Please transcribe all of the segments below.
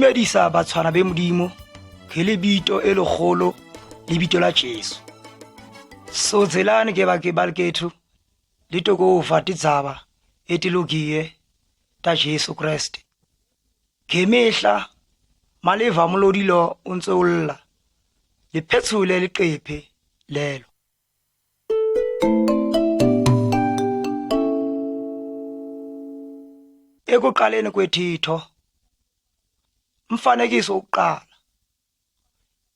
dumedisa batshwana be Modimo ke lebito e legolo lebito la Jesu. So tselani ke ba ke balkethu litoko ufati dzaba etilugiye ta Jesu Kriste. Gemehla maleva molodilo untsolla liphethule liqephe lelo. Ekuqaleni kwethitho umfanekiso oqala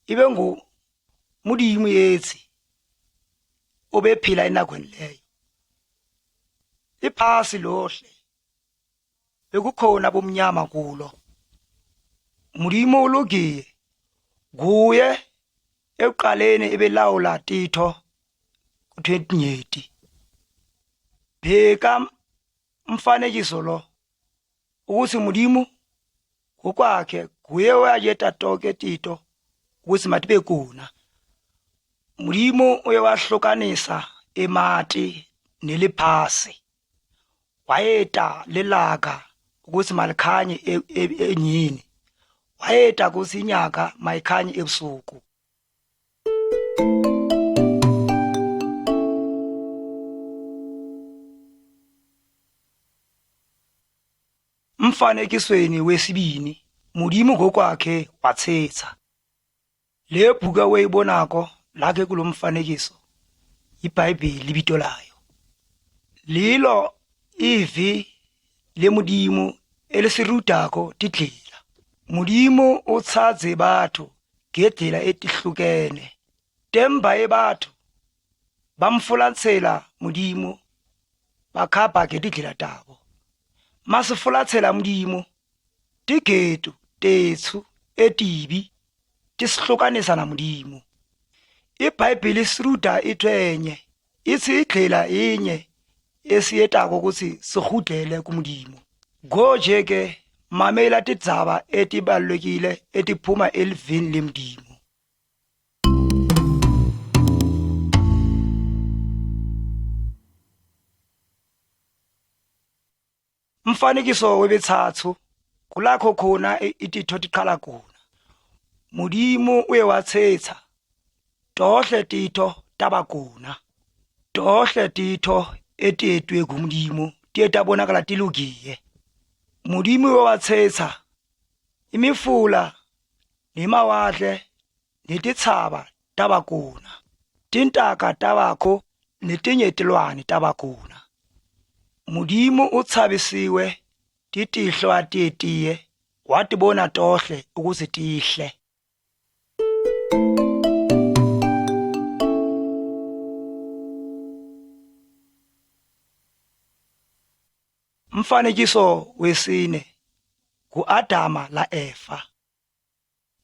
ibe ngu Modimo yetsi obephila enakweni leyo. Iphasi lohle bekukhona bomnyama kulo. Modimo ulogiye kuye ekuqaleni ebelawula titho ku-20 bheka umfanekiso lo ukuthi Modimo ngokwakhe kuye wayeta tonke tito ukuthi matibe kuna. Modimo uyewahlukanisa emati neliphasi, wayeta lelaka ukuthi malikhanye enyini, wayeta ukuthi inyanga mayikhanye ebusuku. Umfanekisweni wesibini Modimo ngokwakhe wathetha. Le bhuka weyibonako lake kulomfanekiso iBhayibheli libito layo. Lilo ivi leModimo elisirudako tidlela. Modimo utsadze batho ngedlela etihlukene. Temba ebatho bamfulatsela Modimo bakhapha ngedlela tabo. Masifulatsela Modimo tigetu tethu etibi tisihlukanisa na Modimo. iBhayibheli siruda itwenye ithi idlela inye esiyetako ukuthi sihudlele kuModimo. Goje ke mamela tidzaba etibalulekile etiphuma elivini leModimo. Umfanekiso webethathu kulakho khona ititho tiqala khona. Modimo uyewathetha tohle titho tabakuna, tohle titho etietwe kuModimo tietabonakala tilugiye. Modimo uyewathetha imifula nemawadle netitsaba tabakuna, tintaka tabakho netinye tilwane tabakuna. Modimo utshabisiwe titihlo atietiye watibona tohle ukuze tihle. Umfanekiso wesine kuAdama la Eva.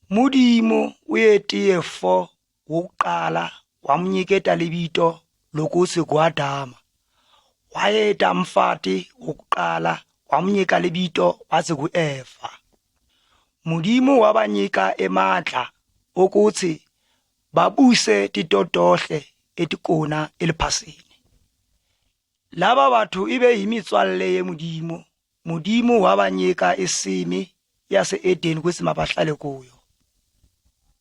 Modimo uyetiye fo wokuqala wamnyiketa libito lokuthi kuAdama. Wayeta mfati wokuqala wamnyika libito wathi kuEva. Modimo wabanyika emandla ukuthi babuse titotohle etikona eliphasini. Laba bathu ibe yimitswalle yeModimo. Modimo wabanyika isimi yase Edeni ukuthi mabahlale kuyo.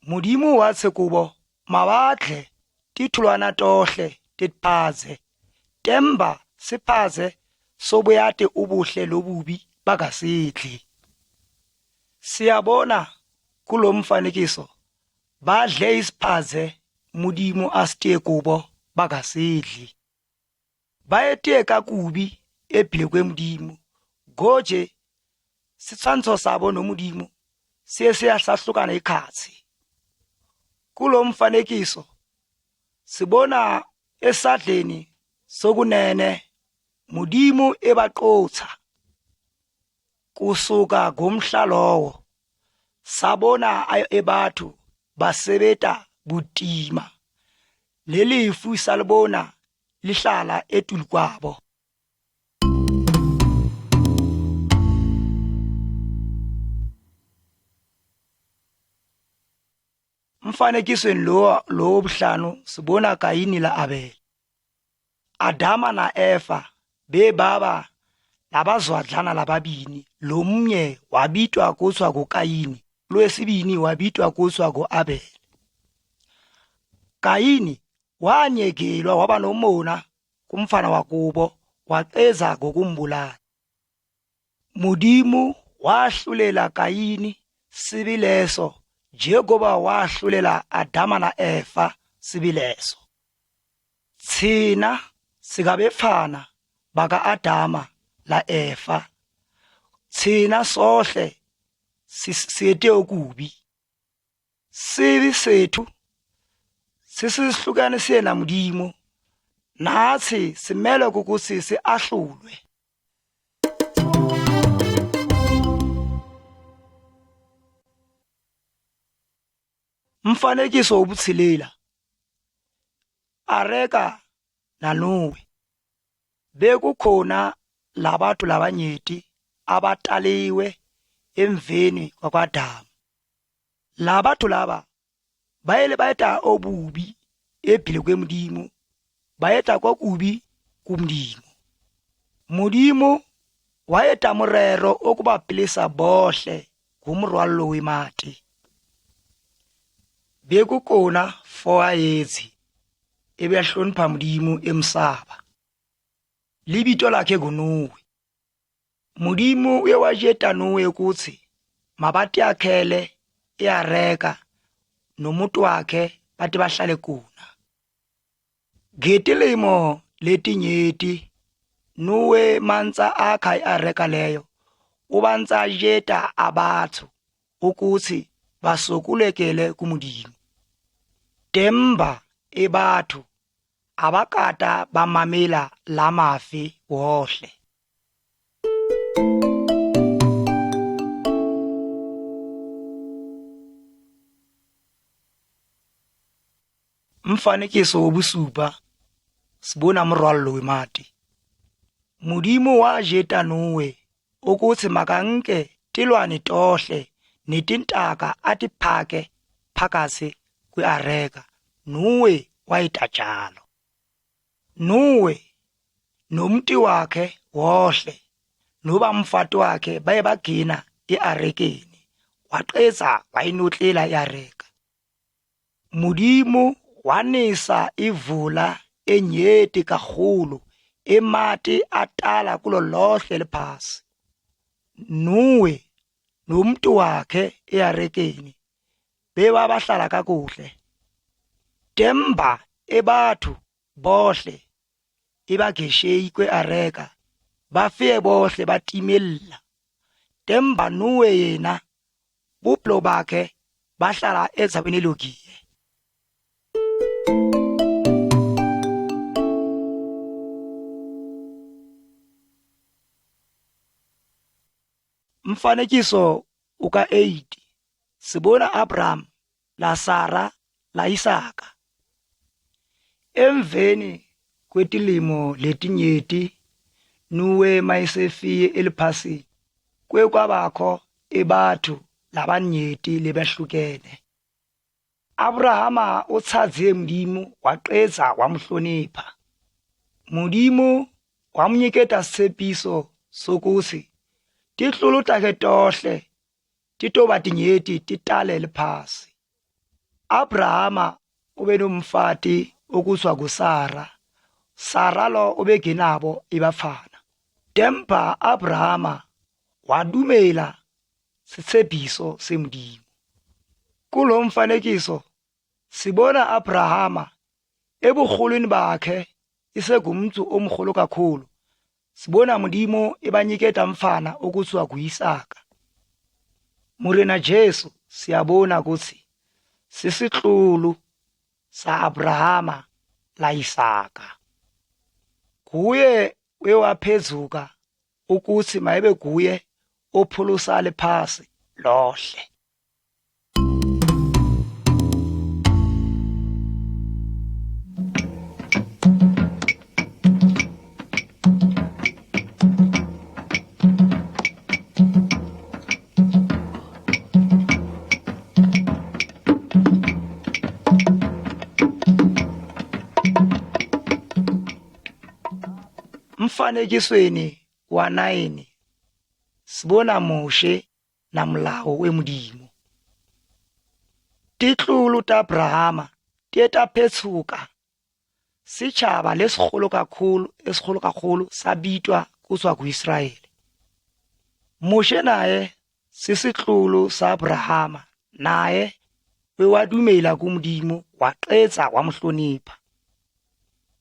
Modimo wathi kubo mabadle tithulwana tohle tiphaze, temba siphaze sobuyate ubuhle lobubi bakasidli. Siyabona kulomfanekiso badle isiphaze Modimo asitiye kubo bakasidli. Bayetiye kakubi ebhile kweModimo. Goje sitshwantsho sabo noModimo siye siyahlahlukana ikhatsi. Kulomfanekiso sibona esadleni sokunene Modimo ebaqotha. Kusuka ngomhlalowo sabona ebathu basebeta butima. Lelifu salibona lihlala etulu kwabo. Umfanekisweni lo obuhlanu sibona Kayini la Abel. Adama na Eva bebaba labazwadlana lababini, lomnye wabitwa kuthiwa nguKayini, lwesibini wabitwa kuthiwa nguAbele. Kayini wanyekelwa waba nomona kumfana wakubo, waqeza ngokumbulala. Mudimu wahlulela Kayini sibileso njengoba wahlulela Adama na Eva sibileso. Thina sikabefana baka Adama la Eva, thina sohle siyete okubi. Sibi sethu sisihlukanisiye na Mudimu, nathi simele ukuthi siahlulwe. Mfanekiso wobutsilela. Areka na Noe bekukhona labantu labanyeti abataliwe emveni kwakwaDamu. Labantu laba bayele bayeta obubi ephile kweMudimu, bayeta kokubi kuMudimu. Mudimu wayeta murero okubaphilisa bohle ngumrwalo wemati. Bekukhona 4 yezi ebehlonipha Mudimu emsaba. Libito lakhe nguNoe. Mudimu uyewajeta Noe ukuthi mabati akhele eAreka nomuntu wakhe bathi bahlale kuna. Ngetilimo letinyeti Noe manza akha iAreka leyo ubanza jeta abathu ukuthi basokulekele kuMudimu. Temba ebathu abakata bamamela lamafi wohle. Mfanekiso wobusupa sibona mrwalo wemati. Mudimu wajeta Noe ukuthi makanke tilwane tohle netintaka atiphake phakasi kweAreka. Noe wayitajalo. Noe nomntu wakhe wohle noba mfati wakhe baye bagina eArekeni, waqeza wayinotlela iAreka. Mudimu wanisa ivula enyeti kakhulu emati atala kulo lohle liphasi. Noe nomntu wakhe eArekeni beba bahlala kakuhle. Temba ebathu bohle ebagesheyi kweAreka bafike bohle batimela. Temba Noe yena buplo bakhe bahlala ezabeni elokiye. Mfanekiso uka-8 sibona Abraham la Sara la Isaka. Emveni kwetilimo letinyeti Noe mayisefiye eliphasini kwabakho ebathu labanyeti lebehlukene. Abrahama utsadziye Mudimu waqeza wamhlonipha. Mudimu wamnyeketa sisepiso sokuthi tihlulu takhe tohle titoba tinyeti titale liphasi. Abrahama ube nomfati okuthiwa nguSara. Sara lo ubegenabo ibafana. Tempa Abrahama wadumela sitsebiso seMudimu. Kulo mfanekiso sibona Abrahama ebukhulwini bakhe isegumntu omkhulu kakhulu. Sibona Mudimu ebanyiketa mfana okuthiwa nguIsaka. Murena Jesu siyabona ukuthi sisihlulu sa Abrahama la Isaka. Kuye wewaphezuka ukuthi mayibe kuye ophulusale phasi lohle. Mfanekisweni wa 9 sibona Moshe na molao we Modimo. Titlolo ta Abrahama ti eta phetsuka sitjhaba lesigolo kakhulu sabitwa kuswa kuIsrayeli. Moshe naye sisitlolo sa Abrahama, naye wewadumela kuModimo waqetsa wamhlonipha.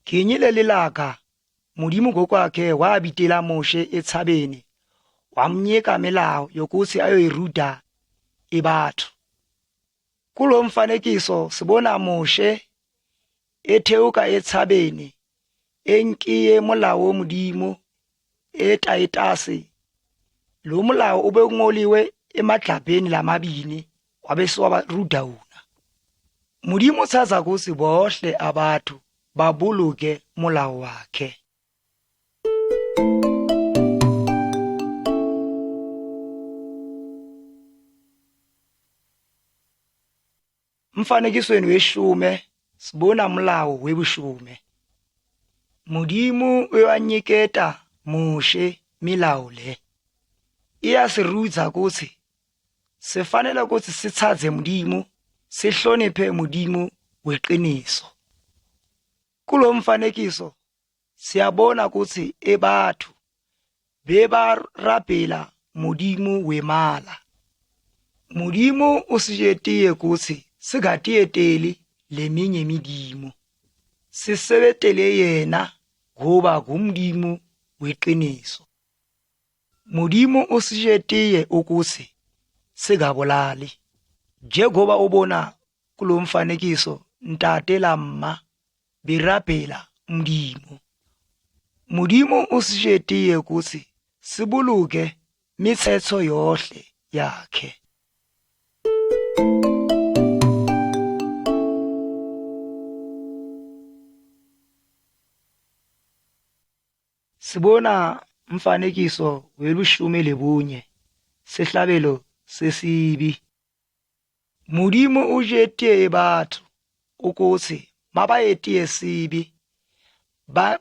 Ngenye lelilanga Modimo ngokwakhe wabitela Moshe etshabeni wamnyeka milawo yokuthi ayoyiruda ibathu. Kulo mfanekiso sibona Moshe etheuka etshabeni enkiye molao woModimo etayitasi. Lo molao ube ungoliwe emadlabheni lamabini wabesiwabaruda una. Modimo uthatha kuthi bohle abantu babuluke molao wakhe. Mfanekisweni weshume sibona molao webushume. Modimo uyanyeketa Moshe milawo le. Iyasirudza kuthi sifanele ukuthi sithathe Modimo, sihloniphe Modimo weqiniso. Kulo mfanekiso siyabona ukuthi ebathu bebarabhela Modimo wemala. Modimo usijetiye ukuthi singatiyeteli leminye imidimo, sisebetele yena ngoba ngumdimo weqiniso. Modimo usijetiye ukuthi singabulali. Njengoba ubona kulo mfanekiso ntate lamma birabhela Modimo. Modimo usijetiye ukuthi sibuluke mithetho yohle yakhe. Sibona mfanekiso welushume lebunye sehlabelo sesibi. Modimo ujetiye bathu ukuthi mabayetiye sibi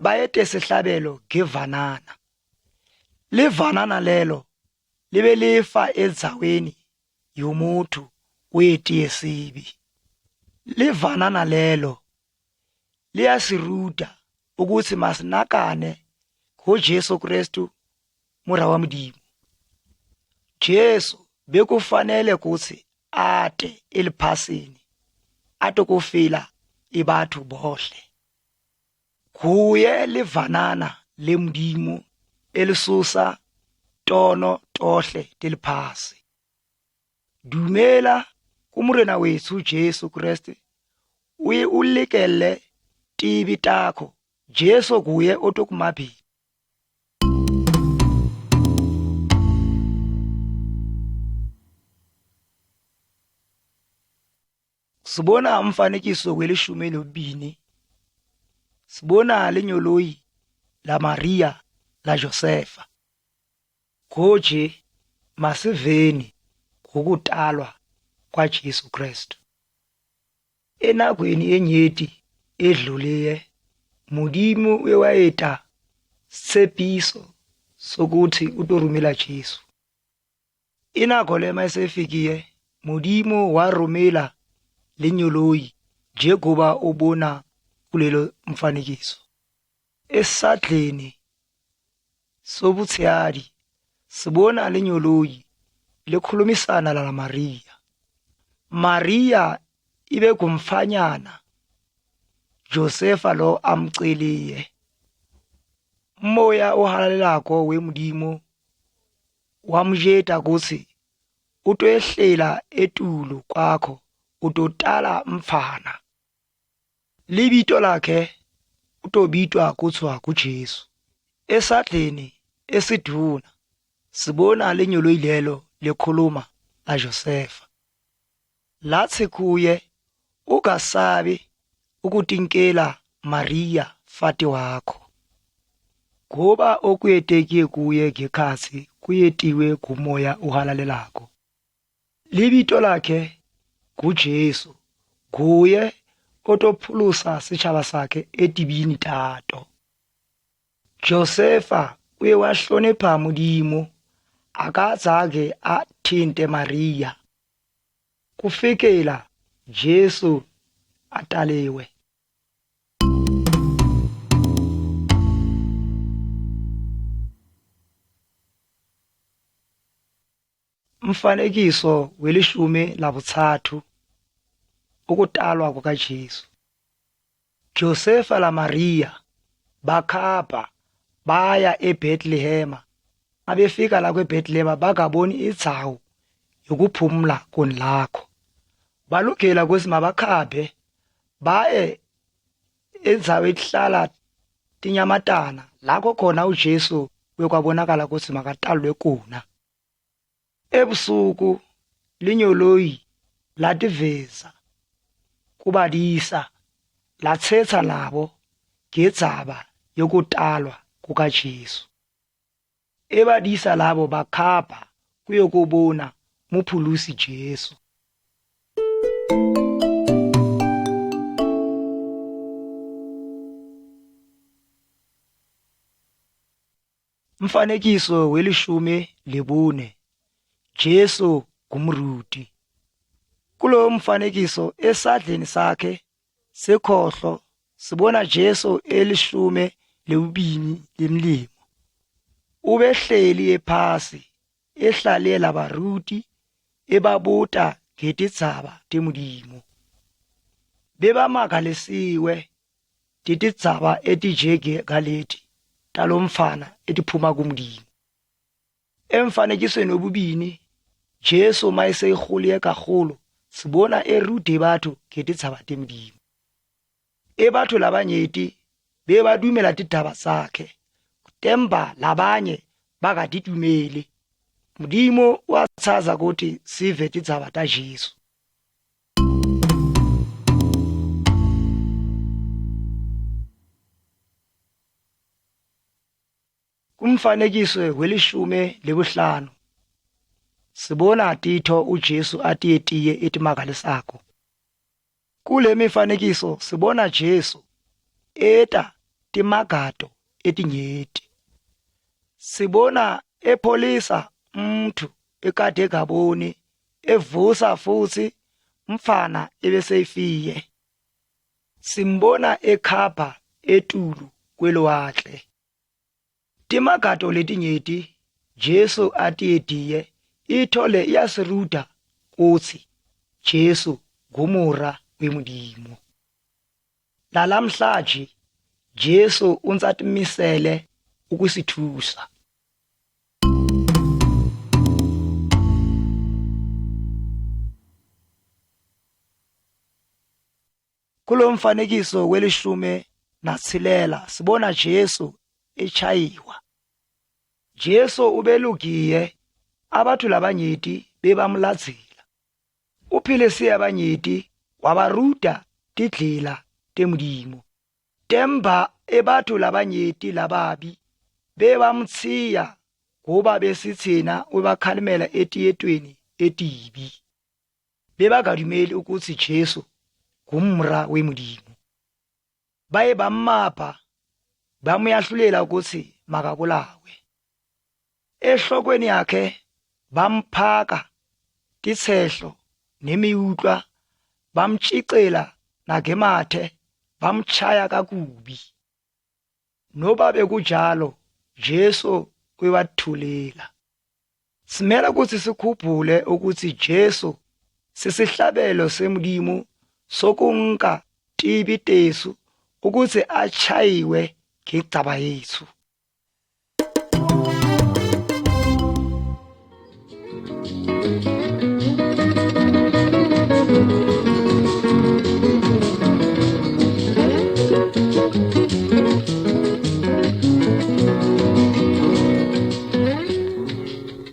bayete sehlabelo ngevanana. Livanana lelo libe lifa edzaweni yomuntu wetiye sibi. Livanana lelo liyasiruda ukuthi masinakane ngoJesu Kristu mura wa Modimo. Jesu bekufanele ukuthi ate eliphasini atokufila ibathu bohle. Kuye livanana leModimo elisusa tono tohle teliphasi. Dumela kumurena wethu Jesu Kristu uye ulikele tibi takho. Jesu kuye otokumabili. Sibona umfanekiso welishumi lobini. Sibona lenyoloyi la Maria la Josefa. Koje masiveni ngokutalwa kwa Jesu Kristu. Enagweni enyeti edluliye Modimo wewayeta sepiso sokuthi utorumela Jesu. Inako lema esefikiye Modimo warumela lenyoloyi njengoba ubona kulelo mfanekiso. Esadleni sobuthiyadi sibona lenyoloyi lekhulumisana la Maria. Maria ibe kumfanyana Josefa lo amceliye. Moya ohalalelako weModimo wamjeta kuthi utoyehlela etulo kwakho utotala mfana. Libito lakhe utobitwa kuthwa kuJesu. Esadleni esiduna sibona lenyoloyi lelo lekhuluma la Josefa. Lathi kuye ukasabi ukutinkela Maria fati wakho. Ngoba okuyetekiye kuye ngekhathi kuyetiwe kumoya uhalalelako. Libito lakhe kuJesu kuye otophulusa sitshaba sakhe etibini tato. Josefa uye wahlonipha Modimo akazake athinte Maria kufikela Jesu ataliwe. Umfanekiso welishumi labuthathu ukutalwa kukaJesu. Josefa la Maria bakhapha baya eBethlehem. Abefika la kweBethlehem bakaboni indzawo yokuphumula konilakho. Balugela kwesi mabakhaphe baye endzawo ehlala tinyamatana lakho khona uJesu wekwabonakala ukuthi makatalwe kuna. Ebusuku linyoloyi lativeza kubadisa lathetha nabo ngedzaba yokutalwa kukaJesu. Ebadisa labo bakhapha kuyokubona muphulusi Jesu. Umfanekiso welishumi lebune. Jesu ngumruti. Kulo mfanekiso esadleni sakhe sekhohlo sibona Jesu elishumi lebini lemlimo. Ubehleli ephasi ehlalela baruti ebabuta ngetidzaba temulimo. Bebamagalesiwe titidzaba etijeke galeti talomfana etiphuma kumlimo. Emfanekisweni obubini Jesu mayise ikhuluye kakhulu sibona erude bathu ngetidzaba temlimo. Ebathu labanyeti bebadumela tidaba zakhe temba labanye bakadidumeli. Mdimo wachaza ukuthi sive tidzaba ta Jesu. Kumfanekiso welishumi lebuhlanu sibona Tito uJesu atiyetiye etimakalisako. Kule mifanekiso sibona Jesu eta timagato etinyeti. Sibona epholisa mntu ekade gaboni evusa futhi mfana ebeseyifiye. Simbona ekhapha etulu kwelwandle. Timagato letinyeti Jesu atiyetiye ithole yasiruda kuthi Jesu ngumura wemulimo. Lalamhlaje Jesu unsatimisele ukusithusa. Kulo mfanekiso welishumi natsilela sibona Jesu echayiwa. Jesu ubelugiye abathu labanyeti bebamladzela. Uphile siya abanyeti wabaruda tidlela temulimo. Temba ebathu labanyeti lababi bebamtsiya ngoba besithina ubakhalimela etiyetweni etibi. Bebagadumeli ukuthi Jesu ngumra wemulimo. Baye bamapha bamuyahlulela ukuthi makabulawe. Ehlokweni yakhe bamphaka titsehlo nemiyutlwa bamtshicela nagemathe bamchaya kakubi. Noba bekunjalo Jesu webathulela. Simela ukuthi sikhuphule ukuthi Jesu sisihlabelo semulimo sokunka tibi tesu ukuthi achayiwe ngecaba yethu.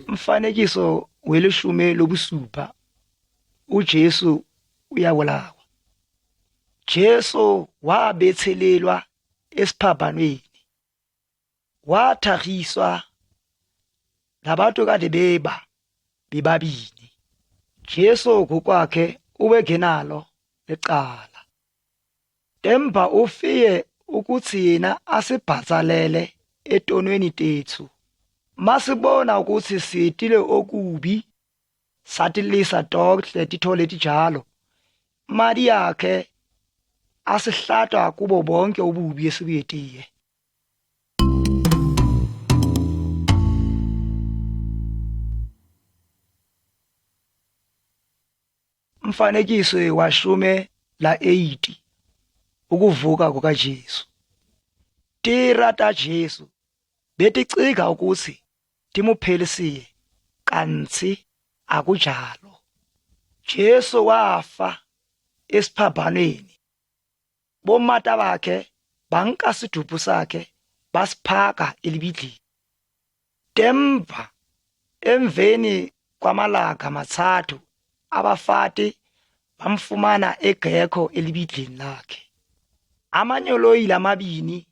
Umfanekiso welishumi lobusupha uJesu uyabulawa. Jesu wabethelelwa esiphaphanweni. Wathagiswa nabantu kade bebabili. Jesu ngokwakhe ubengenalo ecala. Temba ufiye ukuthi yena asibhatsalele etonweni tethu. Masibona ukuthi sitile okubi satilisa dokhle tithole tijalo, mali yakhe asihlata kubo bonke ububi esibuyetiye. Umfanekiso washume la 80 ukuvuka kukaJesu. Tira ta Jesu beticika ukuthi timuphelisiye kanti akujalo. Jesu wafa esiphambanweni. Bomata bakhe banka siduphu sakhe basiphaka elibidlini. Temva emveni kwamalanga mathathu abafati bamfumana egekho elibidlini lakhe. Amanyoloyi amabini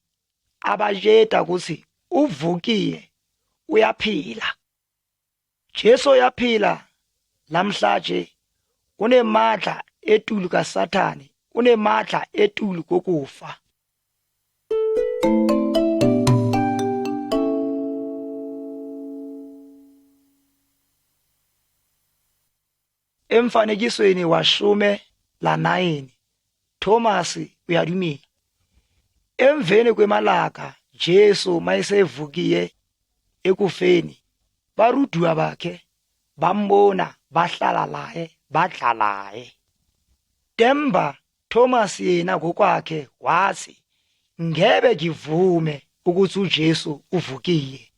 abajeda ukuthi uvukiye uyaphila. Jesu uyaphila lamhlaje, unemadla etulu kaSathane, unemadla etulu kokufa. Emfanekisweni washume la 9 Thomas uyadumile. Emveni kwemalaka Jesu mayesevukiye ekufeni, baruduwa bakhe bambona bahlala laye badla laye. Temba Thomas yena ngokwakhe wathi ngebe ngivume ukuthi uJesu uvukiye.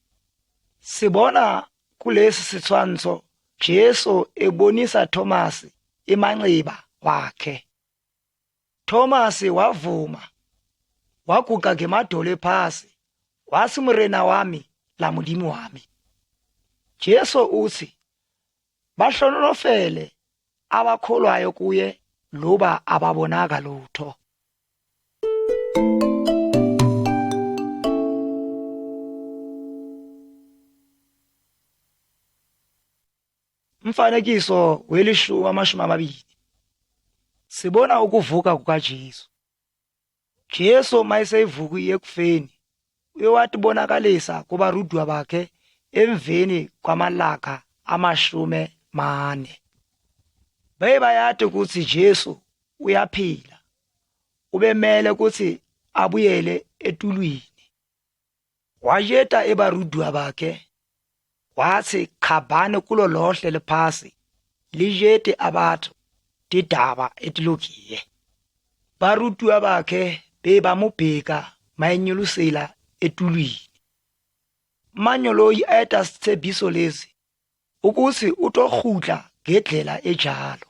Sibona kulesi sithwanso Jesu ebonisa Thomas imanxiba wakhe. Thomas wavuma, waguqa ngemadolo phasi, wathi mrena wami la Modimo wami. Jesu uthi bahlonofele abakholwayo kuye loba ababonaka lutho. Umfanekiso we-12 sibona ukuvuka kukaJesu. Jesu mayesevukiye ekufeni uyewatibonakalisa kubaruduwa bakhe emveni kwamalaka 40. Bayati ukuthi Jesu uyaphila, ubemele ukuthi abuyele etulwini. Wajeta ebaruduwa bakhe wathi khabane kulo lohle lephasi lijete abathu tidaba etilokiye. Baruduwa bakhe bebamubheka mayenyulusela etulwini. Manyoloyi ayeta sithembiso lezi ukuthi utokhudla ngedlela ejalo.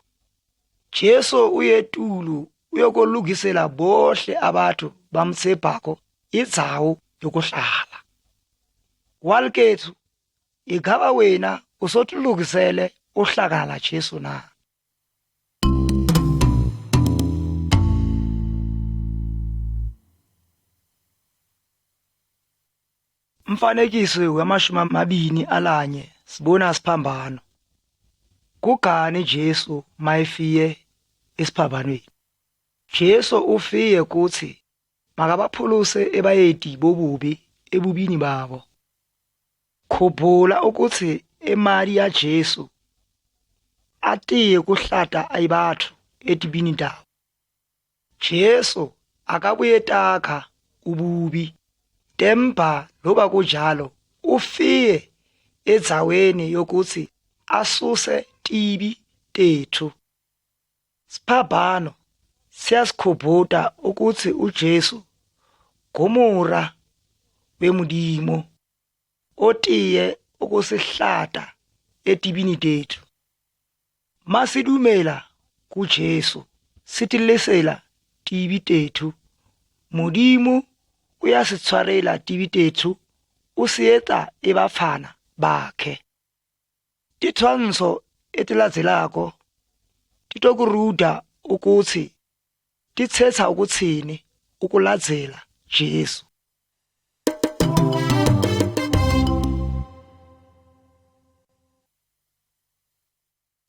Jesu uyetulu uyokolungisela bohle abathu bamthebhako idzawo yokuhlala. Walkethu igaba wena usotulungisele uhlakana la Jesu na? Umfanekiso wama-21 sibona isiphambano. Kugani Jesu mayefiye esiphambanweni. Jesu ufiye kuthi makabaphuluse ebayedi bobubi ebubini babo. Khumbula ukuthi emali ya Jesu atiye kuhlata ayibathu etibini ndawo. Jesu akabuyetaka ububi. Temba loba kunjalo ufiye edzaweni yokuthi asuse tibi tethu. Siphabhano siyasikhumbuta ukuthi uJesu ngumura weModimo otiye ukusihlata etibini tethu. Masidumela kuJesu sitilisela tibi tethu, Modimo uyasitshwarela tibi tethu usiyeta ebafana bakhe. Tithwanso etiladzelako titokuruda ukuthi tithetha ukuthini ukuladzela Jesu.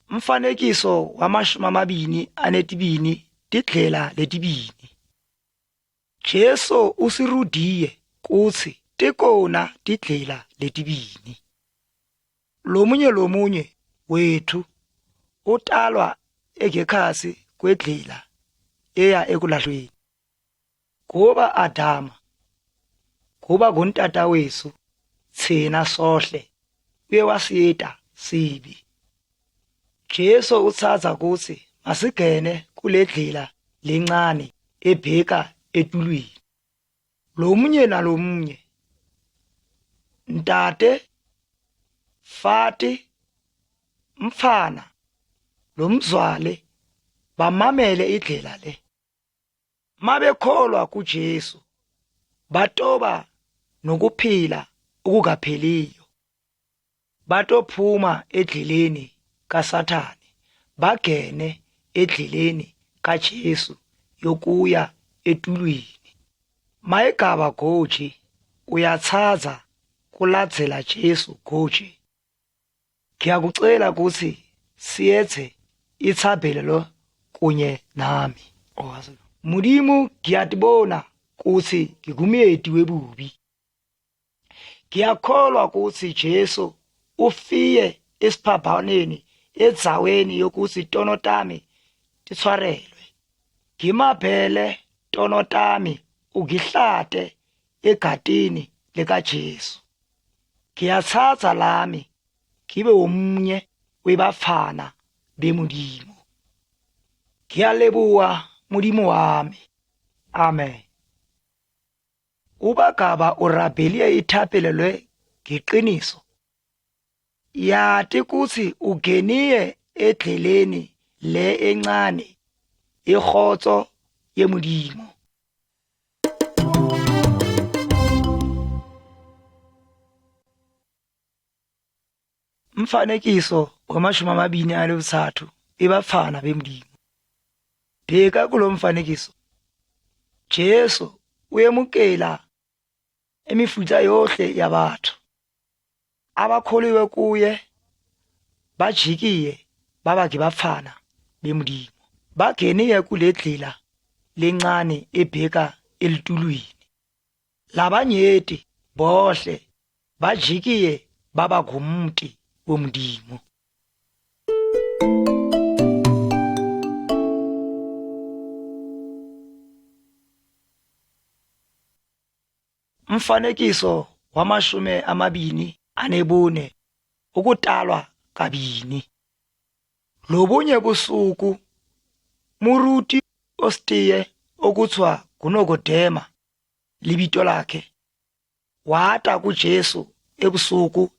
Umfanekiso wama-22 tidlela letibini. Jesu usirudiye kuthi tikona tidlela letibini. Lomunye wethu utalwa egekhasi kwedlela eya ekulahlweni. Kuba Adama, kuba kuntata wethu thina sohle uye wasiyita sibi. Jesu uthatha kuthi masigene kuledlela lencane ebheka etulwini. Lomunye nalomunye ntate, fati, mfana lomzwale bamamele idlela le. Mabekholwa kuJesu batoba nokuphila okukapheliyo. Batophuma edleleni kaSathane bagene edleleni kaJesu yokuya etulwini. Mayigaba goji uyathatha kuladzela Jesu goji. Ngiyakucela ukuthi siyethe ithabelo kunye nami. Mudimu ngiyatibona kuthi ngigumyedi webubi. Ngiyakholwa ukuthi Jesu ufiye esiphaphaneni edzaweni yokuthi tono tami tithwarelwe. Ngimabhele tono tami ugihlate egadini likaJesu. Ngiyathatha lami ngibe omunye webafana bemudimu. Ngiyalebuwa mudimu wami. Amen. Ubagaba urabheliye ithapelelwe ngeqiniso. Yati kuthi ugeniye edleleni le encane ikhotso yemudimu. Mfanekiso wama-23 ebafana bemudimu. Bheka kulo mfanekiso. Jesu uyemukela emifuta yohle yabathu. Abakholiwe kuye bajikiye baba ngibafana bemudimu. Bageniye kuledlela lencane ebheka elitulwini. Labanyeti bohle bajikiye baba ngumti womudimu. Mfanekiso wama-24 ukutalwa kabini. Lobunye busuku Muruti ostiye okuthiwa nguNikodema libito lakhe wata kuJesu ebusuku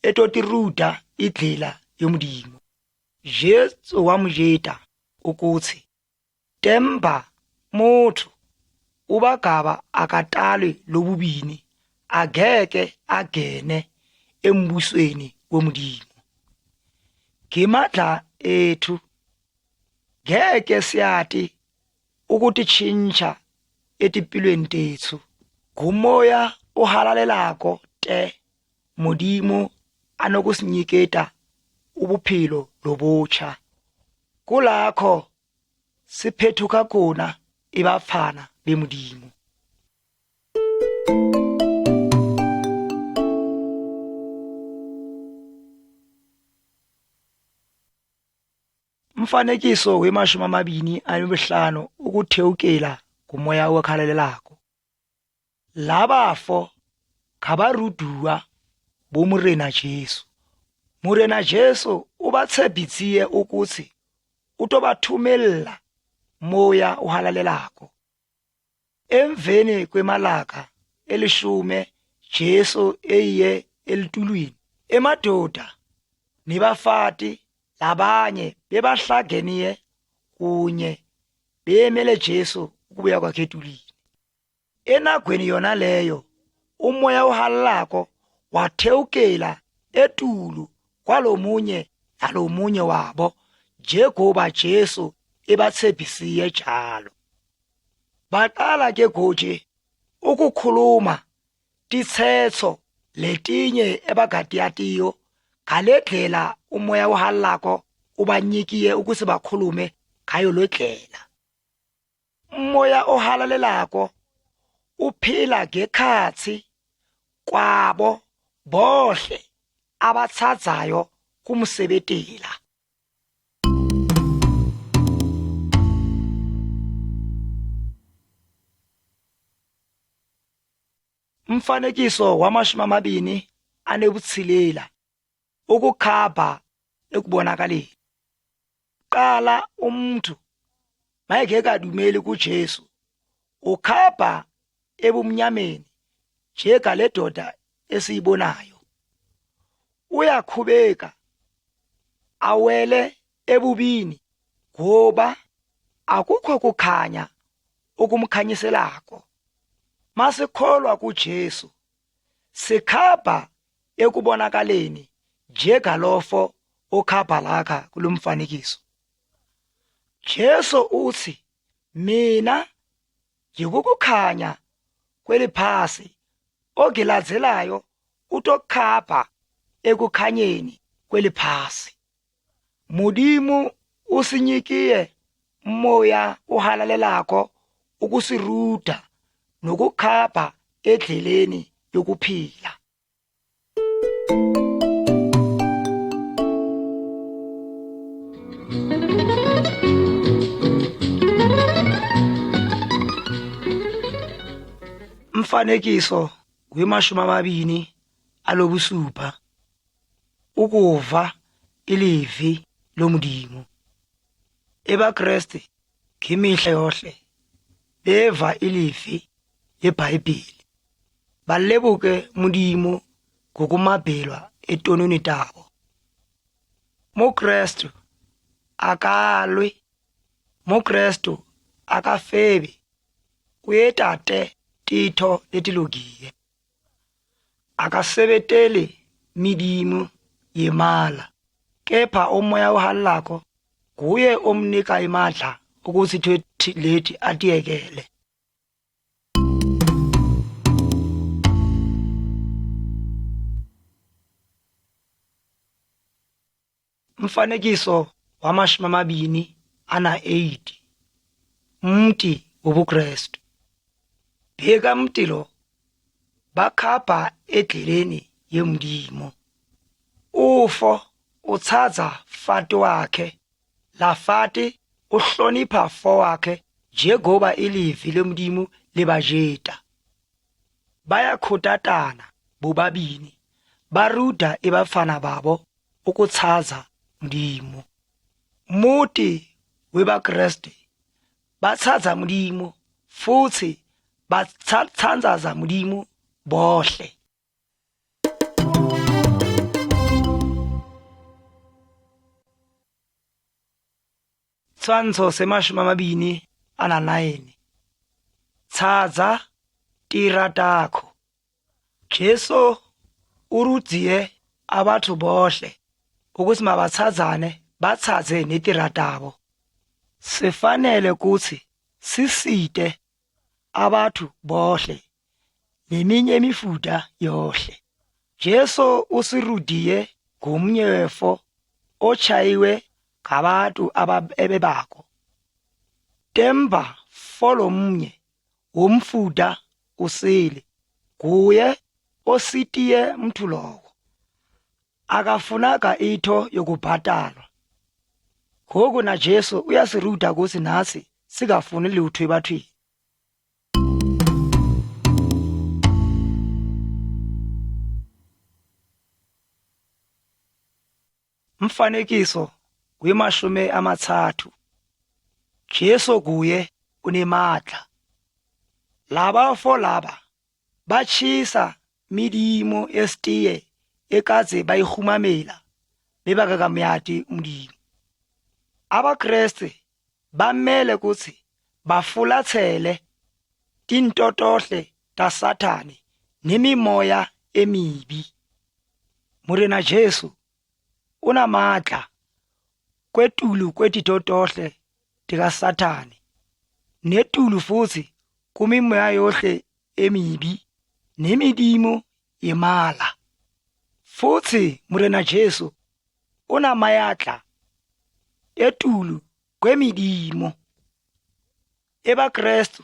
etotiruda idlela yomudimu. Jesu wamujeta ukuthi temba muthu ubagaba akatalwe lobubini ageke agene embusweni womudimu. Ngimadla ethu ngeke siyati ukuthi chincha etipilweni tethu ngumoya ohalalelako te mudimu anokusinyiketa ubuphilo lobutsha. Kulakho siphethuka khona ebafana bemudimu. Mfanekiso we-25 ukuthewukela kumoya okhalelelako. Labafo khabaruduwa bomurena Jesu. Murena Jesu ubatshebitsiye ukuthi utobathumela moya ohalalelako. Emveni kwemalaka elishume Jesu eye elitulwini. Emadoda nibafati labanye bebahlangeniye kunye bemele Jesu ukubuya kwakhe etulwini. Enagweni yona leyo umoya ohalalako wathewukela etulu kwalomunye nalomunye wabo njengoba Jesu ebatsebisiye njalo. Baqala ke goje ukukhuluma tithetho letinye ebagadiyatiyo ngaledlela umoya ohalalako ubanyikiye ukuthi bakhulume ngayo lodlela. Umoya ohalalelako uphila ngekhathi kwabo bohle abathathayo kumsebetela. Umfanekiso wamashumi anebutsilela ukukhapha ekubonakaleni. Qala umuntu mayeke kadumeli kuJesu ukhapha ebumnyameni njeka le doda esiyibonayo. Uyakhubeka awele ebubini ngoba akukho kukhanya okumkhanyiselako. Masikholwa kuJesu sikhapha ekubonakaleni njengalofo okhapha lakha kulomfanekiso. Jesu uthi mina ngikukukhanya kweliphasi ogiladzelayo utokhapha ekukhanyeni kweliphasi. Mudimu usinyikiye moya uhalalelako ukusiruda nokukhapha endleleni yokuphila. Umfanekiso wemashumi alobusupha ukuva ilivi lomdimu. EbaKreste ngimihla yohle beva ilivi yeBhayibheli balebuke mudimu ngokumabhelwa etonweni tabo. MuKrestu akalwi, MuKrestu akafebi uyetate titho letilogiye. Akasebeteli midimu yemala kepha umoya uhalako kuye omnika imadla ukuthi leti atiyekele. Umfanekiso wamashumi 80 umti wobuKrestu. Bheka mtilo bakhapha endleleni yemdimo. Ufo uthatha fati wakhe, lafati uhlonipha fo wakhe njengoba ilivi lomdimu libajeta. Bayakhutatana bobabini baruda ebafana babo ukuthatha mdimu. Muti webaKreste bathatha mdimu futhi bathandaza mdimu bohle. Tshwantsho semashumi 29. Tsadza tira takho. Jesu urudziye abathu bohle ukuthi mabatsadzane batsatse netira tabo. Sifanele kuthi sisite abathu bohle neminye imifuda yohle. Jesu usirudiye ngumnyefo ochayiwe ngabantu ebebako. Temba folo mnye umfuda usile kuye ositiye mntu lowo. Akafunaka itho yokubhatalwa. Ngoku na Jesu uyasiruda kuthi nasi sikafuni lutho ebathwini. Umfanekiso wemashumi 30. Jesu kuye unemadla. Laba fo laba bachisa midimu esitiye ekadze bayihumamela bebakakamyati umdimu. AbaKreste bamele kuthi bafulathele tintotohle taSathane nemimoya emibi. Murena Jesu unamadla kwetulu kwetitotohle tikaSathane netulu futhi kumimoya yohle emibi nemidimu yemala. Futhi murena Jesu unamayatla etulu kwemidimu. EbaKrestu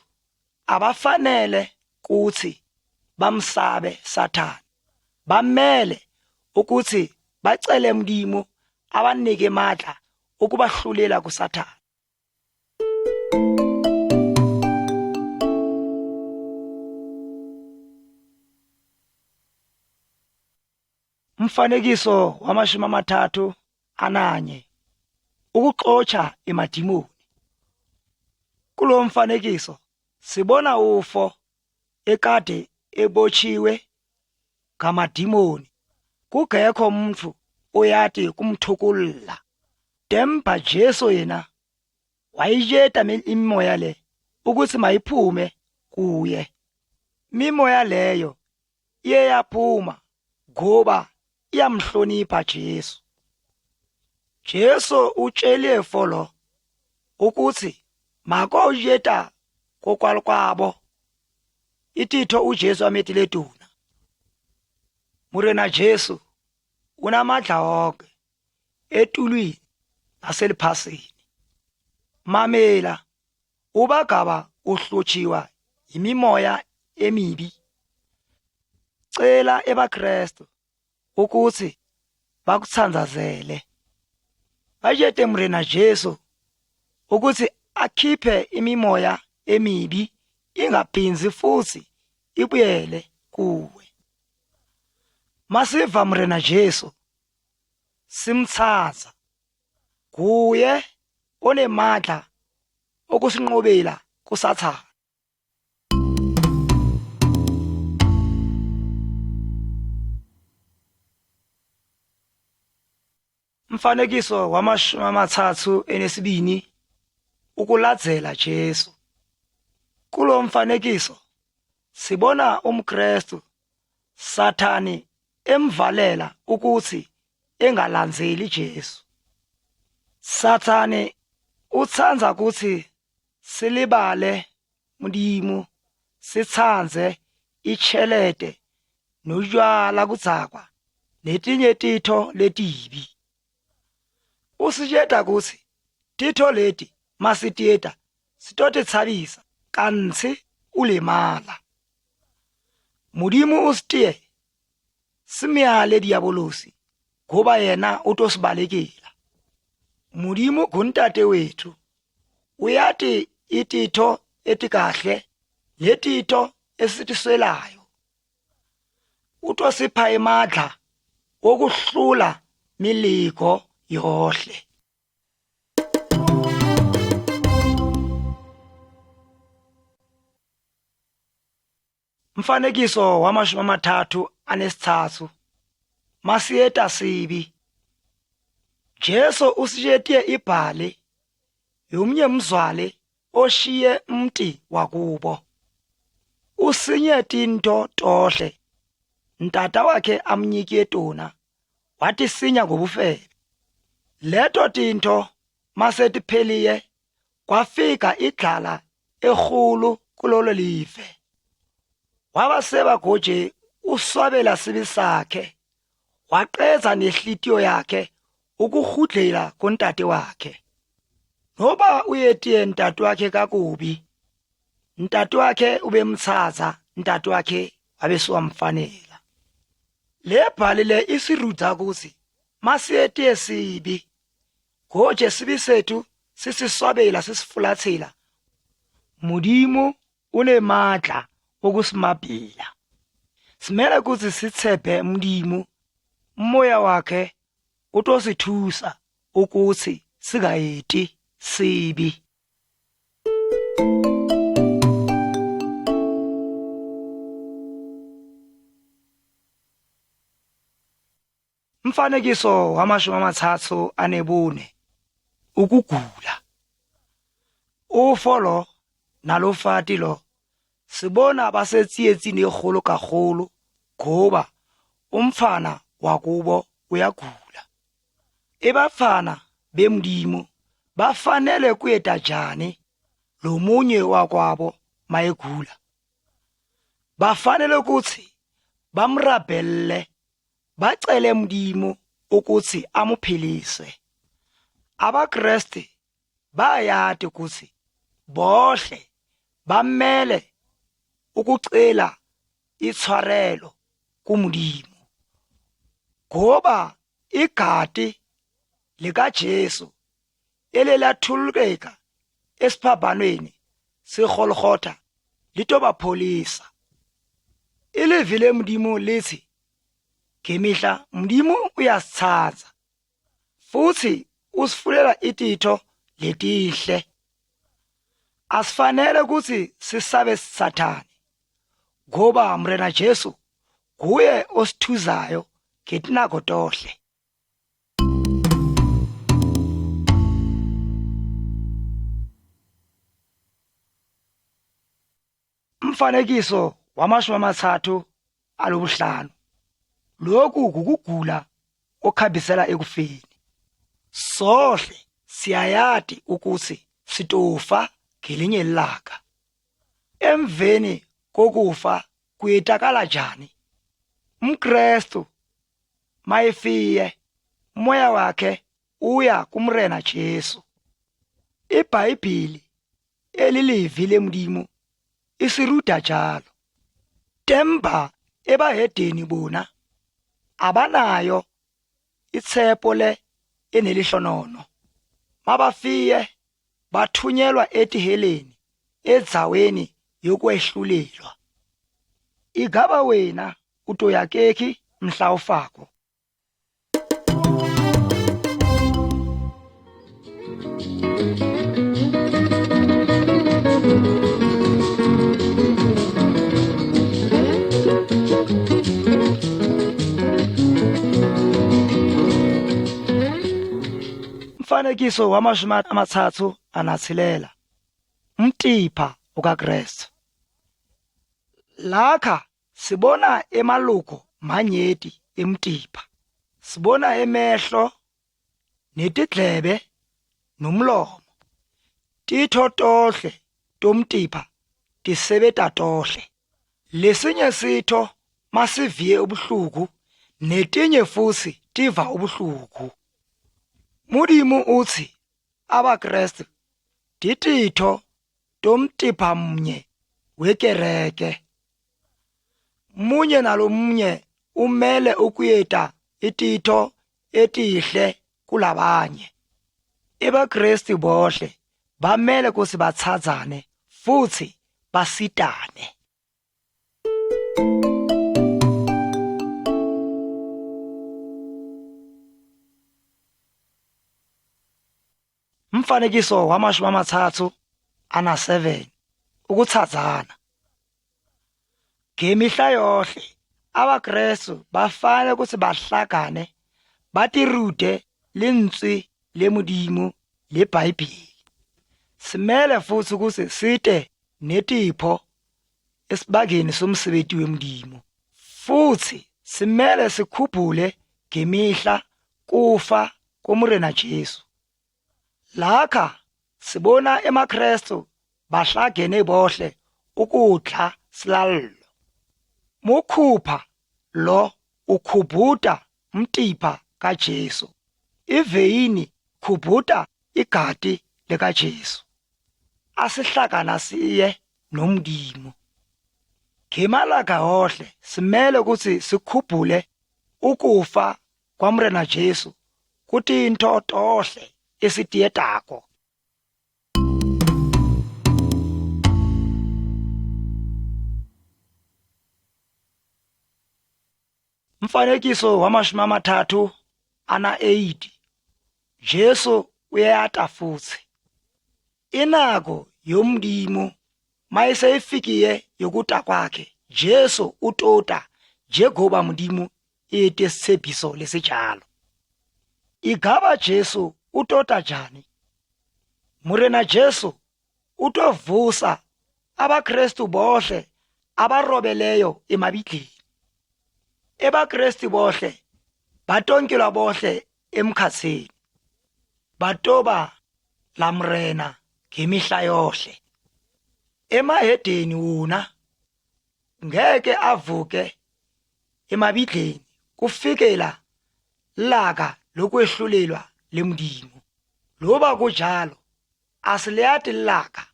abafanele kuthi bamsabe Sathane, bamele ukuthi bacele Modimo abanike amandla ukubahlulela kuSathane. Umfanekiso wamashumi amathathu ananye, ukuxotsha emadimoni. Kulo mfanekiso sibona ufo ekade ebotshiwe ngamadimoni, kungekho umuntu oyati kumthukulla. Temba Jesu yena wayitsheta imimoya le ukuthi mayiphume kuye. Imimoya leyo iye yaphuma ngoba iyamhlonipha Jesu. Jesu utshele folo ukuthi makojeta kokwalkwabo ititho uJesu amethile duna. Murena Jesu unamadla wonke etulwini naseliphasini. Mamela ubagaba uhlotshiwa imimoya emibi. Cela ebaKristu ukuthi bakuthandzazele. Bajete mrena Jesu ukuthi akhiphe imimoya emibi ingaphinzi futhi ibuyele kuwe. Masiva mrena Jesu simthatha kuye onemandla okusinqobela kuSathane. Umfanekiso wamashumi amathathu enesibini, ukuladzela Jesu. Kulo mfanekiso sibona umKristu Sathane emvalela ukuthi engalandzeli Jesu. Sathane uthandza ukuthi silibale Modimo, sithandze ichelete notshwala kudzakwa netinye titho letibi. Usitsheta kutsi titho leti masitiyeta sitotitshabisa kantsi ulemala. Modimo usitiye simyale diabolosi ngoba yena utosibalekela. Modimo guntate wethu uyati ititho etikahle letitho esitiswelayo. Utosipha emadla okuhlula miliko yohle. Mfanekiso wamashumi amathathu anesithathu, masiyeta sibi. Jesu usitshetiye ibhale yomnye mzwale oshiye mti wakubo. Usinye tinto tohle ntata wakhe amnyikie tona wathi sinya ngobufebe. Leto tinto masetipheliye kwafika idlala ekhulu kulolo live. Wabaseba goje uswabela sibi sakhe, waqeza nehlitiyo yakhe ukuhudlela kontate wakhe. Noba uyetiye ntatu wakhe kakubi, ntatu wakhe ubemthatha, ntatu wakhe wabeswamfanela. Le bhali le isirudza kusi masiyetiye sibi goje sibi sethu sisiswabela sisifulathela. Modimo unemadla okusimabhila. Simele kuthi sithephe Modimo, umoya wakhe utosithusa ukuthi singayeti sibi. Umfanekiso wamashumi amathathu anebune, ukugula. Ufolo nalofati lo sibona basetsiyetsini ekhulu kakhulu ngoba umfana wakubo uyagula. Ebafana beModimo bafanele kuyeta njani lo munye wakwabo mayegula? Bafanele ukuthi bamrabhelle, bacele Modimo ukuthi amuphilise. AbaKristu bayati ukuthi bohle bamele ukucela itshwarelo kuModimo ngoba igati likaJesu elelathulukeka esiphaphanweni seGolgotha litobapholisa. Ilizwi leModimo lithi ngemihla Modimo uyasitshaza futhi usifulela ititho letihle. Asifanele ukuthi sisabe Sathane ngoba mrena Jesu nguye osithuzayo ngetinako tohle. Umfanekiso wama-30 alobuhlanu. Lokhu kukugula okhambisela ekufeni. Sohle siyayati ukuthi sitofa ngelinye ilanga. Emveni kokufa kuyetakala njani? UmKristu mayefiye umoya wakhe uya kumrena Jesu. IBhayibhili elilivi leModimo isiruda njalo. Temba ebahedeni bona abanayo itshepo le enelihlonono. Mabafiye bathunyelwa etiheleni edzaweni yokwehlulelwa. Igaba wena utoyakeki mhla ufako. Umfanekiso wama-30 anathilela. Umtipha ukaKristu. Lakha sibona emaluko manyeti emtipha. Sibona emehlo netidlebe nomlomo. Titho tohle tomtipha tisebeta tohle. Lesinye sitho masiviye ubuhluku netinye futhi tiva ubuhluku. Modimo uthi abaKristu tititho tomtipha mnye wekereke. Munye nalomunye umele ukuyeta ititho etihle kulabanye. AbaKristu bohle bamele kusi batsadzane futhi basitane. Umfanekiso wama-37 ukutsadzana. Ngemihla yohle abaKristu bafane ukuthi bahlakane batirude lintswi leModimo leBhayibhili. Simele futhi ukuthi site netipho esibangeni somsebenzi weModimo. Futhi simele sikhuphule ngemihla kufa komrena Jesu. Lakha sibona emaKristu bahlagene bohle ukudla silalo. Mukhupha lo ukhubuta umtipha kaJesu. Iveyini khubuta igati likaJesu. Asihlakana siye noModimo. Ngemalaga hohle simele ukuthi sikhuphule ukufa kwamrena Jesu kuti into tohle esitiyetako. Umfanekiso wama-38 Jesu uyata futhi. Inako yoModimo mayiseyifikiye yokuta kwakhe Jesu utota njengoba Modimo ete sitshepiso lesijalo. Igaba Jesu utota njani? Murena Jesu utovusa abaKristu bohle abarobeleyo emabidleni. AbaKristu bohle batonkelwa bohle emkhatsini. Batoba lamrena ngemihla yohle. Emahedeni wona ngeke avuke emabidleni kufikela laka lokwehlulelwa leModimo. Loba kunjalo asiliyati laka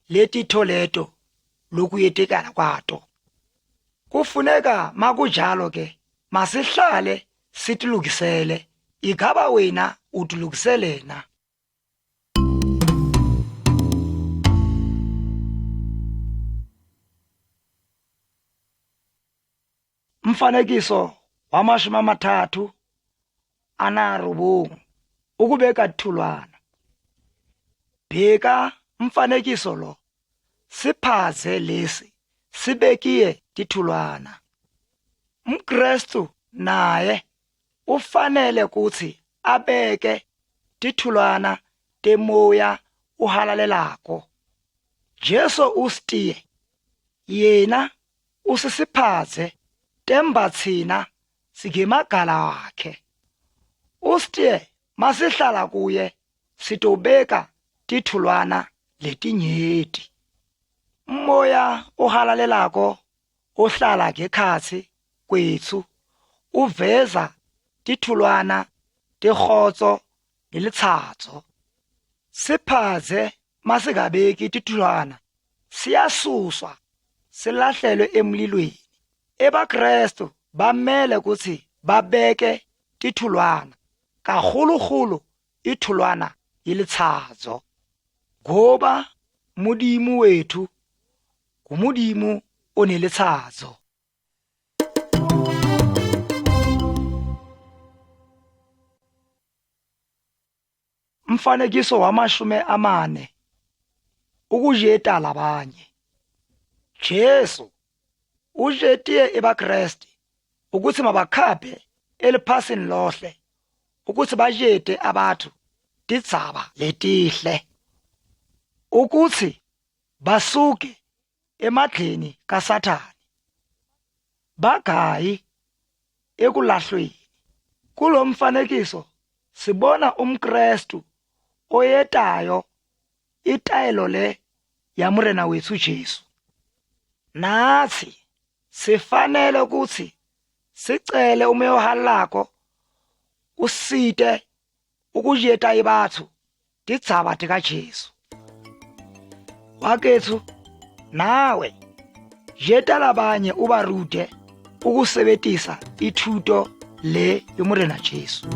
letitho leto lokuyetekana kwato. Kufuneka makujalo ke masihlale sitilukisele igaba wena utulukisele na. Mfanekiso wamashumi amathathu anarubungu ukubeka thulwana. Bheka mfanekiso lo siphaze lesi sibekiye tithulwana. Mkristu naye ufanele kuthi abeke tithulwana temoya uhalalelako. Jesu ustiye yena usisiphaze temba thina sigemagala wakhe. Ustiye masihlala kuye sitobeka tithulwana letinyeti. Umoya ohalalelako ohlala ngekhathi kwethu uveza tithulwana tehotso nelitshatso. Siphaze masigabeki tithulwana siyasuswa silahlelwe emlilweni. EbaKristu bamele ukuthi babeke tithulwana kakhulukhulu ithulwana yelitshatso ngoba Mudimu wethu ngumudimu onelitshatso. Mfanekiso wamashumi amane ukujeta labanye. Jesu ujetiye ebaKristu ukuthi mabakhaphe eliphasini lohle ukuthi bajete abathu titsaba letihle ukuthi basuke emadleni kaSathane bagayi ekulahlweni. Kulo mfanekiso sibona umKristu oyetayo itayelo le yamurena wethu Jesu. Nathi sifanele ukuthi sicele umoya ohalalako usite ukujeta ibathu titsaba tika Jesu. Wakethu nawe jeta labanye ubarute ukusebetisa ithuto le yomurena Jesu.